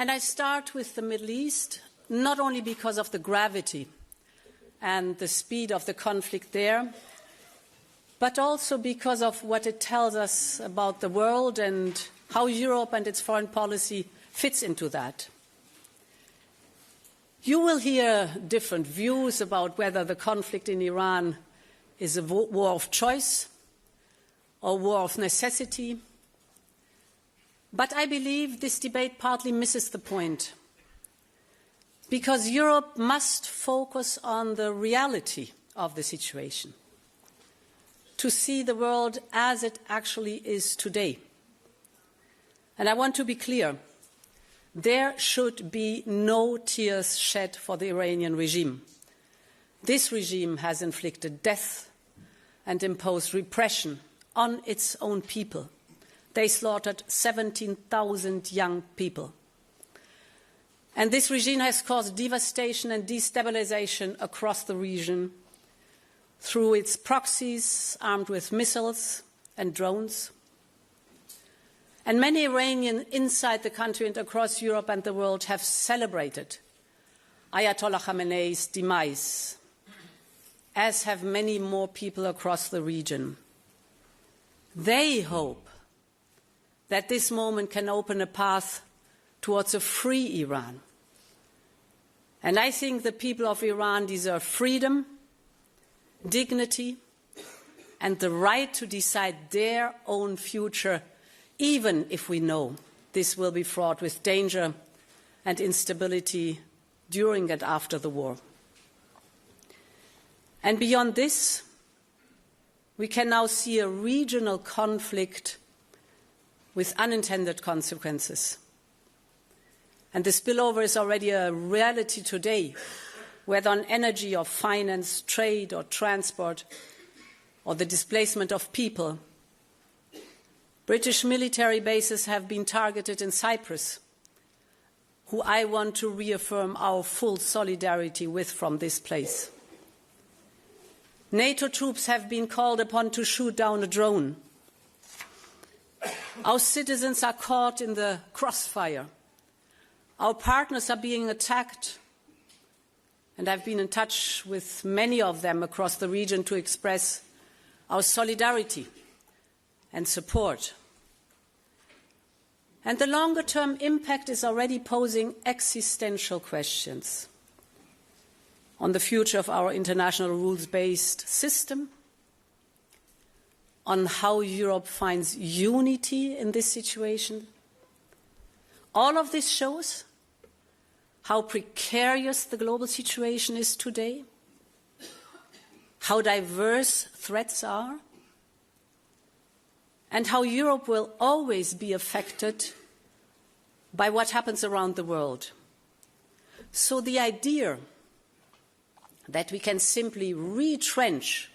And I start with the Middle East, not only because of the gravity and the speed of the conflict there, but also because of what it tells us about the world and how Europe and its foreign policy fits into that. You will hear different views about whether the conflict in Iran is a war of choice or war of necessity. But I believe this debate partly misses the point, because Europe must focus on the reality of the situation, to see the world as it actually is today. And I want to be clear, there should be no tears shed for the Iranian regime. This regime has inflicted death and imposed repression on its own people. They slaughtered 17,000 young people. And this regime has caused devastation and destabilization across the region through its proxies armed with missiles and drones. And many Iranians inside the country and across Europe and the world have celebrated Ayatollah Khamenei's demise, as have many more people across the region. They hope that this moment can open a path towards a free Iran. And I think the people of Iran deserve freedom, dignity, and the right to decide their own future, even if we know this will be fraught with danger and instability during and after the war. And beyond this, we can now see a regional conflict with unintended consequences. And the spillover is already a reality today, whether on energy or finance, trade or transport, or the displacement of people. British military bases have been targeted in Cyprus, who I want to reaffirm our full solidarity with from this place. NATO troops have been called upon to shoot down a drone. Our citizens are caught in the crossfire. Our partners are being attacked. And I've been in touch with many of them across the region to express our solidarity and support. And the longer-term impact is already posing existential questions on the future of our international rules-based system, on how Europe finds unity in this situation. All of this shows how precarious the global situation is today, how diverse threats are, and how Europe will always be affected by what happens around the world. So the idea that we can simply retrench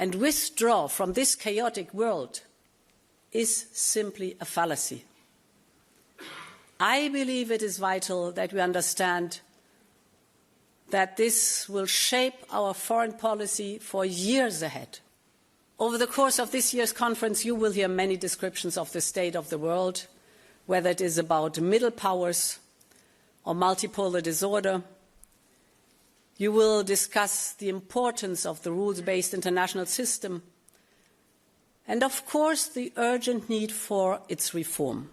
and withdraw from this chaotic world is simply a fallacy. I believe it is vital that we understand that this will shape our foreign policy for years ahead. Over the course of this year's conference, you will hear many descriptions of the state of the world, whether it is about middle powers or multipolar disorder. You will discuss the importance of the rules-based international system and, of course, the urgent need for its reform.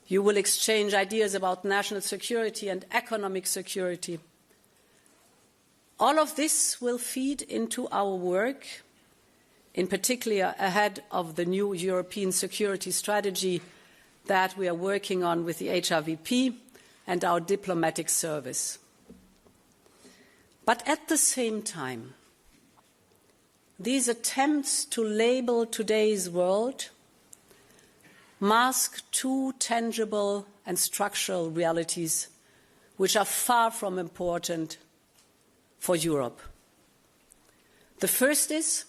You will exchange ideas about national security and economic security. All of this will feed into our work, in particular ahead of the new European security strategy that we are working on with the HRVP and our diplomatic service. But at the same time, these attempts to label today's world mask two tangible and structural realities which are far from important for Europe. The first is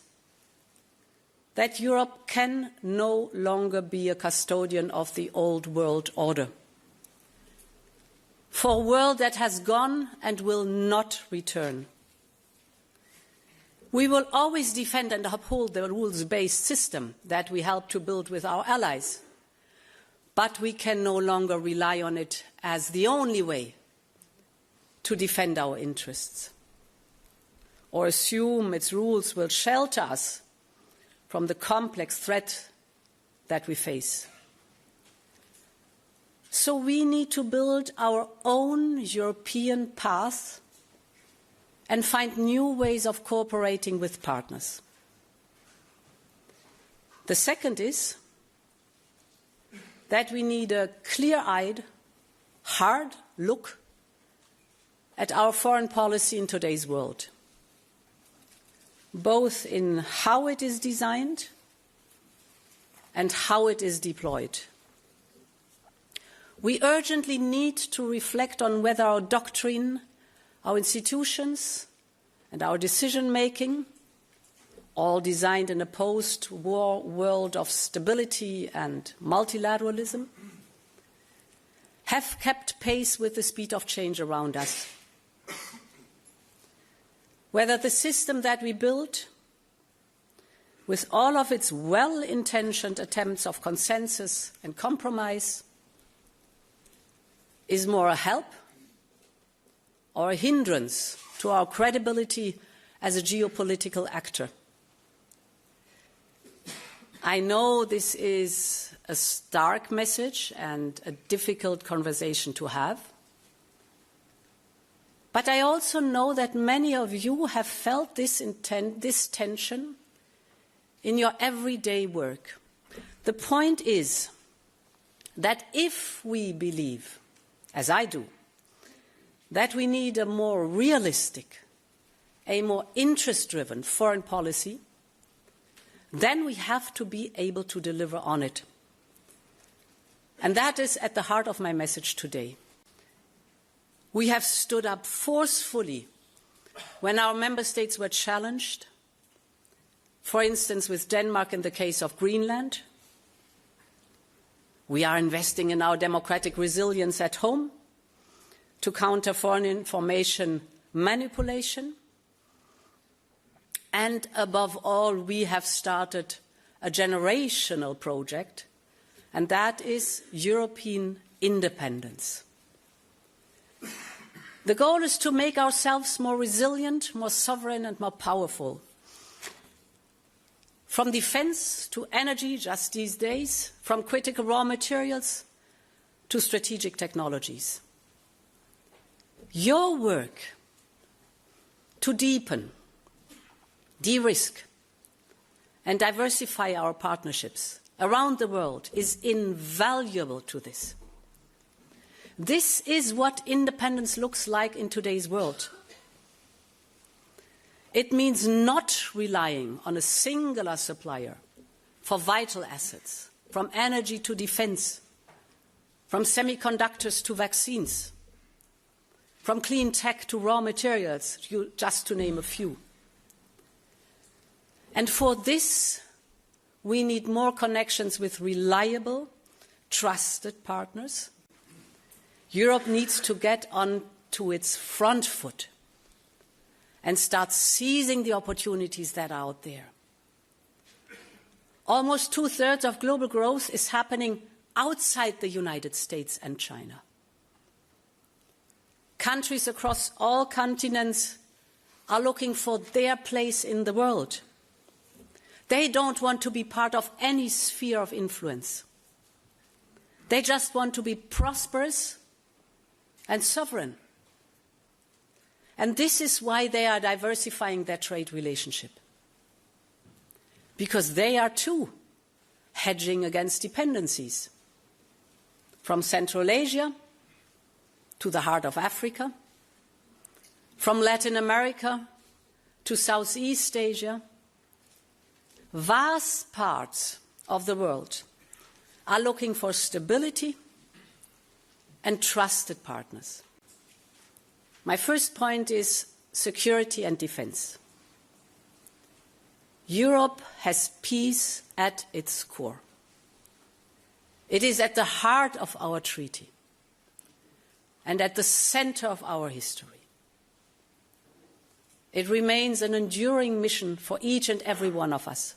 that Europe can no longer be a custodian of the old world order, for a world that has gone and will not return. We will always defend and uphold the rules-based system that we help to build with our allies. but we can no longer rely on it as the only way to defend our interests, or assume its rules will shelter us from the complex threat that we face. So we need to build our own European path and find new ways of cooperating with partners. The second is that we need a clear-eyed, hard look at our foreign policy in today's world, both in how it is designed and how it is deployed. We urgently need to reflect on whether our doctrine, our institutions, and our decision-making, all designed in a post-war world of stability and multilateralism, have kept pace with the speed of change around us. Whether the system that we built, with all of its well-intentioned attempts of consensus and compromise, is more a help or a hindrance to our credibility as a geopolitical actor. I know this is a stark message and a difficult conversation to have, but I also know that many of you have felt this tension in your everyday work. The point is that if we believe, as I do, that we need a more realistic, a more interest-driven foreign policy, then we have to be able to deliver on it. And that is at the heart of my message today. We have stood up forcefully when our member states were challenged, for instance, with Denmark in the case of Greenland. We are investing in our democratic resilience at home to counter foreign information manipulation. And above all, we have started a generational project, and that is European independence. The goal is to make ourselves more resilient, more sovereign, and more powerful. From defense to energy, just these days, from critical raw materials to strategic technologies. Your work to deepen, de-risk, and diversify our partnerships around the world is invaluable to this. This is what independence looks like in today's world. It means not relying on a singular supplier for vital assets, from energy to defense, from semiconductors to vaccines, from clean tech to raw materials, just to name a few. And for this, we need more connections with reliable, trusted partners. Europe needs to get onto its front foot and start seizing the opportunities that are out there. Almost 2/3 of global growth is happening outside the United States and China. Countries across all continents are looking for their place in the world. They don't want to be part of any sphere of influence. They just want to be prosperous and sovereign. And this is why they are diversifying their trade relationship. Because they are too hedging against dependencies. From Central Asia to the heart of Africa, from Latin America to Southeast Asia, vast parts of the world are looking for stability and trusted partners. My first point is security and defense. Europe has peace at its core. It is at the heart of our treaty and at the center of our history. It remains an enduring mission for each and every one of us.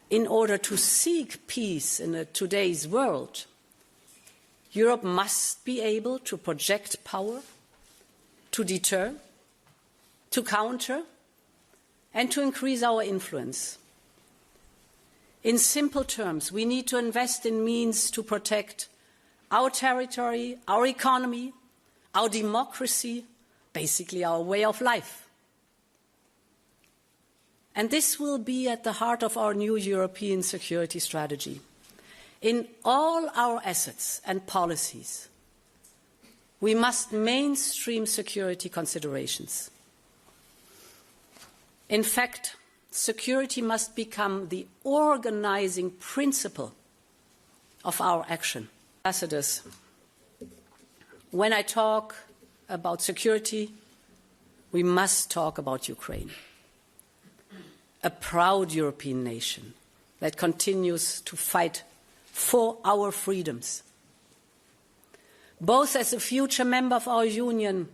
in order to seek peace in today's world, Europe must be able to project power, to deter, to counter, and to increase our influence. In simple terms, we need to invest in means to protect our territory, our economy, our democracy, basically our way of life. And this will be at the heart of our new European security strategy. In all our assets and policies, we must mainstream security considerations. In fact, security must become the organizing principle of our action. Ambassadors, when I talk about security, we must talk about Ukraine, a proud European nation that continues to fight for our freedoms, both as a future member of our Union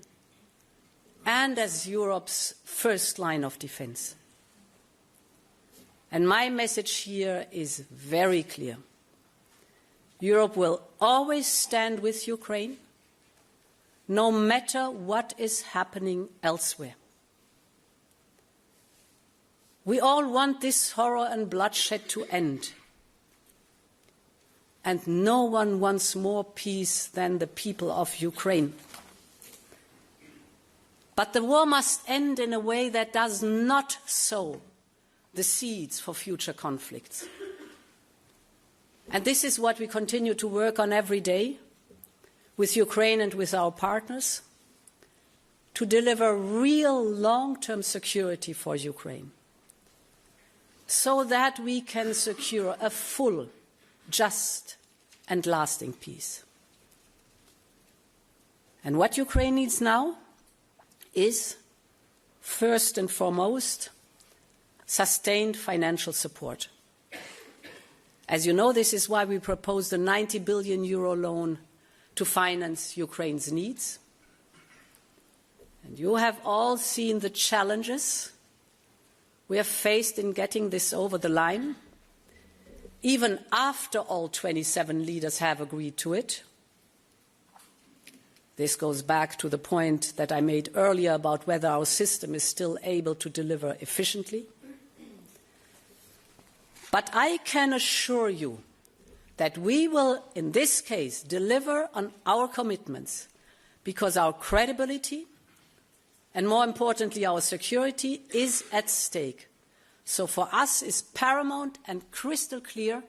and as Europe's first line of defense. And my message here is very clear. Europe will always stand with Ukraine, no matter what is happening elsewhere. We all want this horror and bloodshed to end. And no one wants more peace than the people of Ukraine. But the war must end in a way that does not sow the seeds for future conflicts. And this is what we continue to work on every day with Ukraine and with our partners to deliver real long-term security for Ukraine so that we can secure a full, just and lasting peace. And what Ukraine needs now is, first and foremost, sustained financial support. As you know, this is why we proposed a 90 billion euro loan to finance Ukraine's needs. And you have all seen the challenges we have faced in getting this over the line, even after all 27 leaders have agreed to it. This goes back to the point that I made earlier about whether our system is still able to deliver efficiently. But I can assure you that we will, in this case, deliver on our commitments because our credibility and, more importantly, our security is at stake. So for us is paramount and crystal clear,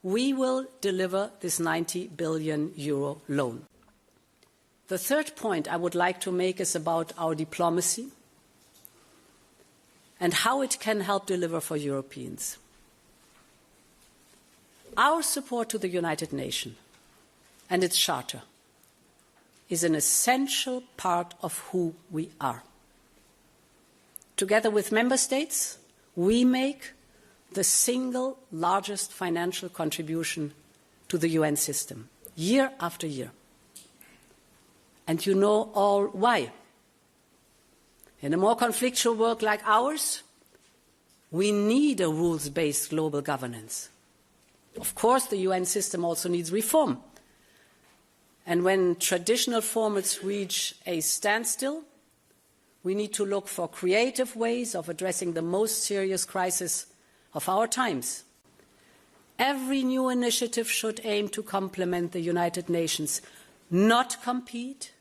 we will deliver this 90 billion euro loan. The third point I would like to make is about our diplomacy and how it can help deliver for Europeans. Our support to the United Nations and its charter is an essential part of who we are. Together with member states, we make the single largest financial contribution to the UN system, year after year. And you know all why. In a more conflictual world like ours, we need a rules-based global governance. Of course, the UN system also needs reform. And when traditional formats reach a standstill, we need to look for creative ways of addressing the most serious crisis of our times. Every new initiative should aim to complement the United Nations, not compete,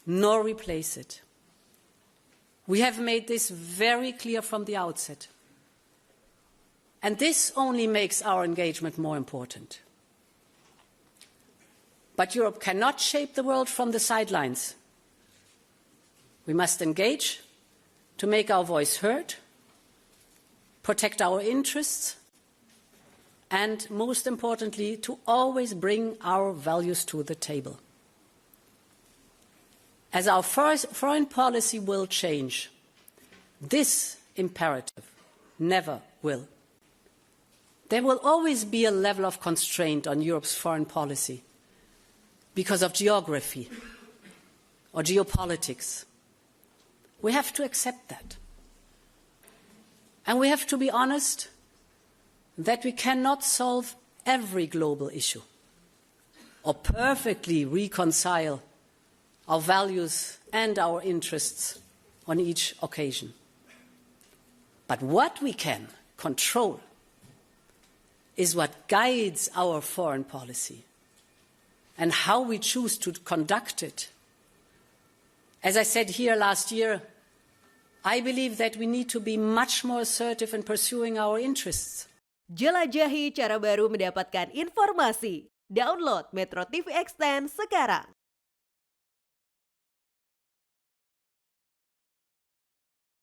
nor replace it. We have made this very clear from the outset. And this only makes our engagement more important. But Europe cannot shape the world from the sidelines. We must engage to make our voice heard, protect our interests, and, most importantly, to always bring our values to the table. As our foreign policy will change, this imperative never will. There will always be a level of constraint on Europe's foreign policy because of geography or geopolitics. We have to accept that. And we have to be honest, that we cannot solve every global issue or perfectly reconcile our values and our interests on each occasion. But what we can control is what guides our foreign policy and how we choose to conduct it. As I said here last year, I believe that we need to be much more assertive in pursuing our interests. Jelajahi cara baru mendapatkan informasi. Download MetroTV Extend sekarang.